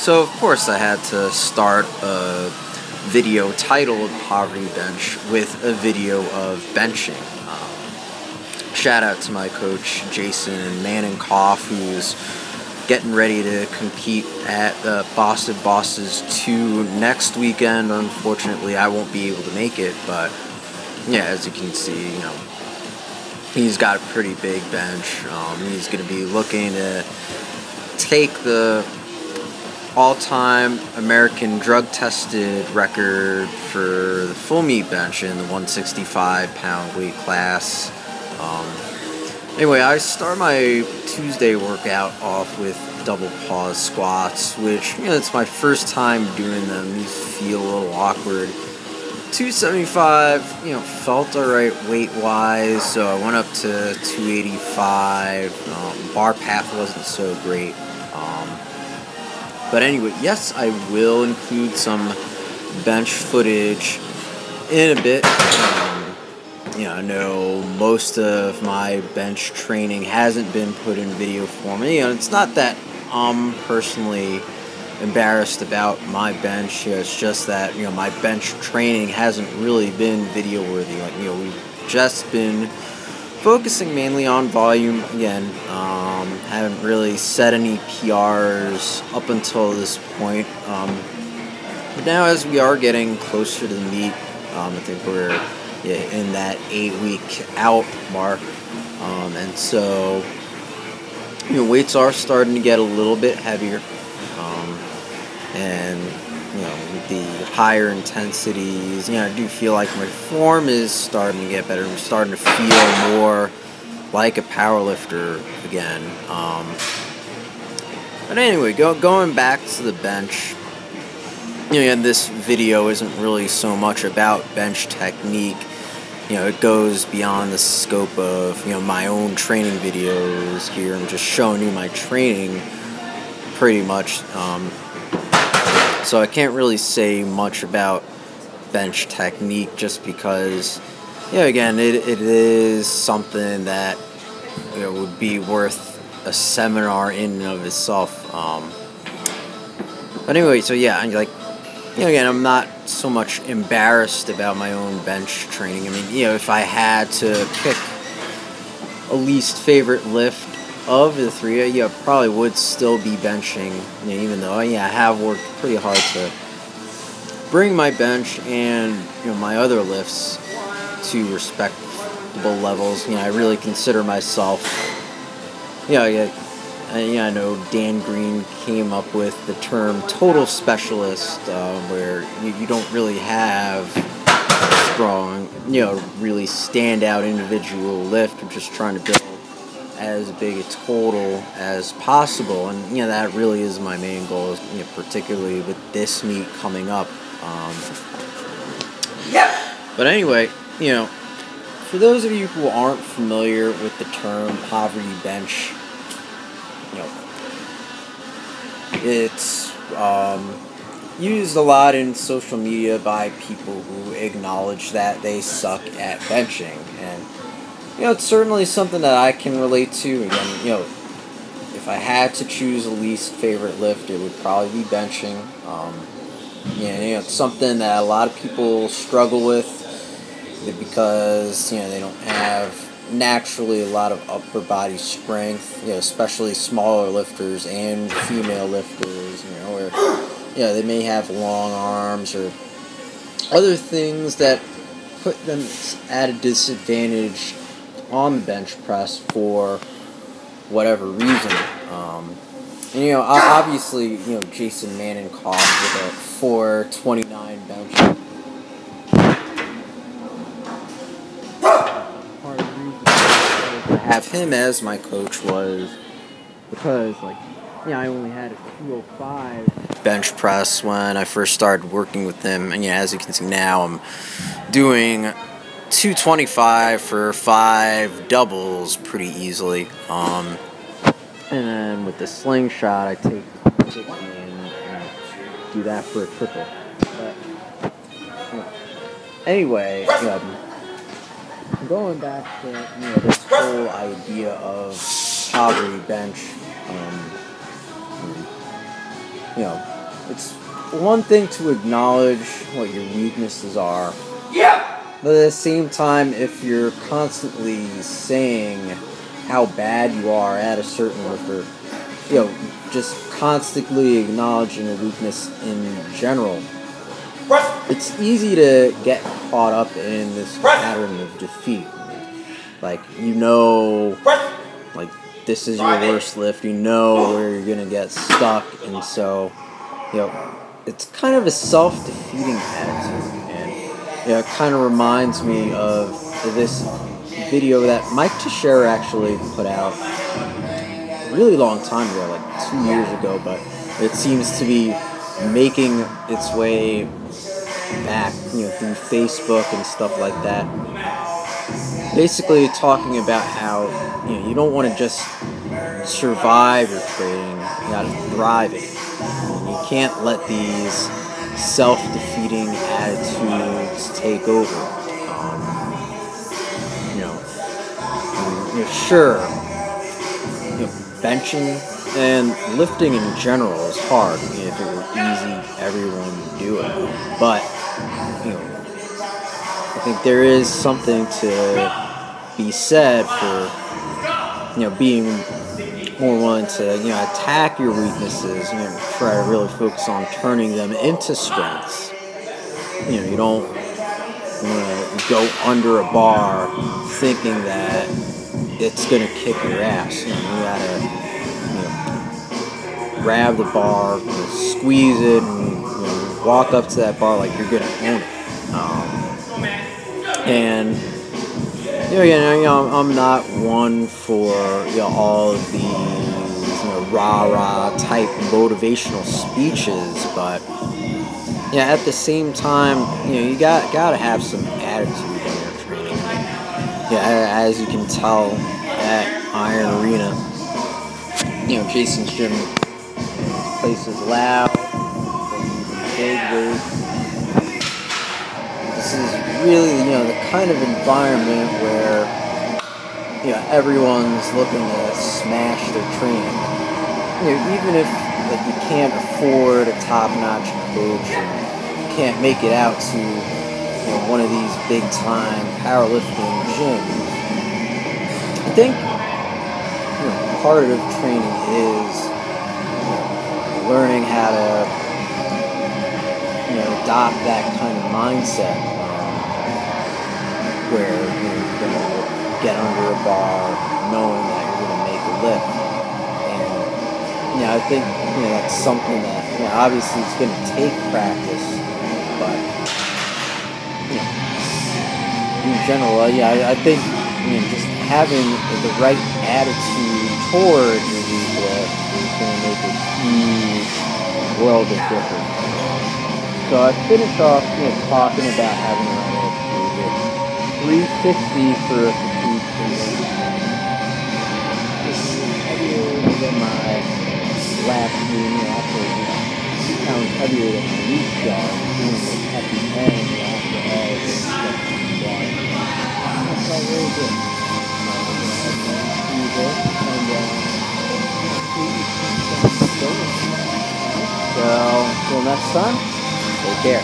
So of course I had to start a video titled Poverty Bench with a video of benching. Shout out to my coach Jason Manninkoff, who's getting ready to compete at the Boston Bosses 2 next weekend. Unfortunately, I won't be able to make it, but yeah, as you can see, he's got a pretty big bench. He's going to be looking to take the all-time American drug-tested record for the full meat bench in the 165-pound weight class. Anyway, I start my Tuesday workout off with double pause squats, which, it's my first time doing them. These feel a little awkward. 275, felt alright weight-wise, so I went up to 285. Bar path wasn't so great. But anyway, yes, I will include some bench footage in a bit. I know most of my bench training hasn't been put in video form. It's not that I'm personally embarrassed about my bench. It's just that, my bench training hasn't really been video worthy. We've just been focusing mainly on volume again. Haven't really set any PRs up until this point. But now as we are getting closer to the meet, I think we're in that 8-week out mark. And so, weights are starting to get a little bit heavier. And, with the higher intensities, I do feel like my form is starting to get better. I'm starting to feel more like a powerlifter again. But anyway, going back to the bench, and this video isn't really so much about bench technique. It goes beyond the scope of, my own training videos here. I'm just showing you my training pretty much. So I can't really say much about bench technique just because, again, it is something that, would be worth a seminar in and of itself. But anyway, so yeah, again, I'm not so much embarrassed about my own bench training. If I had to pick a least favorite lift of the three, I probably would still be benching, even though, I have worked pretty hard to bring my bench and, my other lifts to respectable levels. I really consider myself, I know Dan Green came up with the term total specialist, where you don't really have a strong, really standout individual lift. I'm just trying to build as big a total as possible, and that really is my main goal, particularly with this meet coming up. But anyway, for those of you who aren't familiar with the term poverty bench, it's used a lot in social media by people who acknowledge that they suck at benching, and it's certainly something that I can relate to. Again, if I had to choose a least favorite lift, it would probably be benching. It's something that a lot of people struggle with because, they don't have naturally a lot of upper body strength, especially smaller lifters and female lifters, where, they may have long arms or other things that put them at a disadvantage on the bench press for whatever reason. Obviously, Jason Manninkoff with a 429 bench. Part of the reason to have him as my coach was because, I only had a 205 bench press when I first started working with him, and as you can see now, I'm doing 225 for 5 doubles pretty easily. And then with the slingshot, I take 50 and do that for a triple. But anyway, going back to this whole idea of poverty bench, it's one thing to acknowledge what your weaknesses are. But at the same time, if you're constantly saying how bad you are at a certain lift, or just constantly acknowledging a weakness in general, it's easy to get caught up in this pattern of defeat. Like, like, this is your worst lift, where you're gonna get stuck, and so, it's kind of a self-defeating attitude. It kind of reminds me of this video that Mike Teixeira actually put out a really long time ago, like 2 years ago, but it seems to be making its way back, through Facebook and stuff like that. Basically talking about how, you don't want to just survive your training, you gotta thrive it. You can't let these self-defeating attitudes take over. Sure, benching and lifting in general is hard. If it were easy, everyone would do it. But I think there is something to be said for being more willing to attack your weaknesses. Try to really focus on turning them into strengths. You don't want to go under a bar thinking that it's gonna kick your ass. You gotta grab the bar, squeeze it, and walk up to that bar like you're gonna own it. And I'm not one for all of these rah-rah type motivational speeches, but at the same time, you gotta have some attitude in your training. As you can tell at Iron Arena, Jason's gym, this place is loud, big weights. This is really, the kind of environment where, everyone's looking to smash their training. Even if you can't afford a top-notch coach and can't make it out to one of these big-time powerlifting gyms. I think part of training is learning how to adopt that kind of mindset where you're going to get under a bar knowing that you're going to make a lift. And I think that's something that obviously it's going to take practice, but in general, I think just having the right attitude toward your weak lift is going to make a huge world of difference. So I finished off talking about having the right attitude. 360 for a fatigue training. This is heavier than my last meeting, actually 2 pounds heavier than my weak shot, doing the happy end after all of this stuff is done. That felt really good. So, until next time, take care.